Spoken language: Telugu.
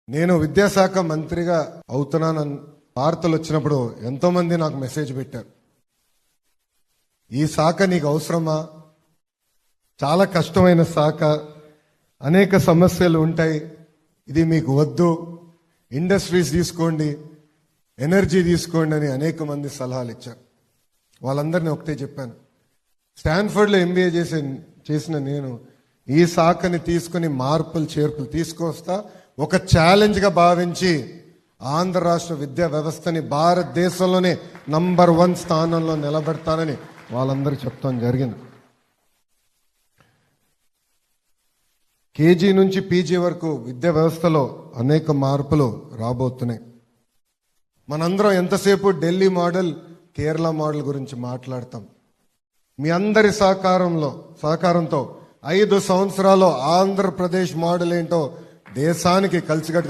నేను విద్యాశాఖ మంత్రిగా అవుతున్నానని వార్తలు వచ్చినప్పుడు ఎంతో మంది నాకు మెసేజ్ పెట్టారు. ఈ శాఖ నీకు అవసరమా? చాలా కష్టమైన శాఖ, అనేక సమస్యలు ఉంటాయి, ఇది మీకు వద్దు, ఇండస్ట్రీస్ తీసుకోండి, ఎనర్జీ తీసుకోండి అని అనేక మంది సలహాలు ఇచ్చారు. వాళ్ళందరినీ ఒకటే చెప్పాను, స్టాన్ఫర్డ్లో ఎంబీఏ చేసిన నేను ఈ శాఖని తీసుకుని మార్పులు చేర్పులు తీసుకొస్తా, ఒక ఛాలెంజ్గా భావించి ఆంధ్ర రాష్ట్ర విద్యా వ్యవస్థని భారతదేశంలోనే నంబర్ 1 స్థానంలో నిలబెడతానని వాళ్ళందరూ చెప్తాం జరిగింది. కేజీ నుంచి పీజీ వరకు విద్యా వ్యవస్థలో అనేక మార్పులు రాబోతున్నాయి. మనందరం ఎంతసేపు ఢిల్లీ మోడల్, కేరళ మోడల్ గురించి మాట్లాడతాం. మీ అందరి సహకారంతో 5 సంవత్సరాల్లో ఆంధ్రప్రదేశ్ మోడల్ ఏంటో దేశానికి కలిసికట్టుగా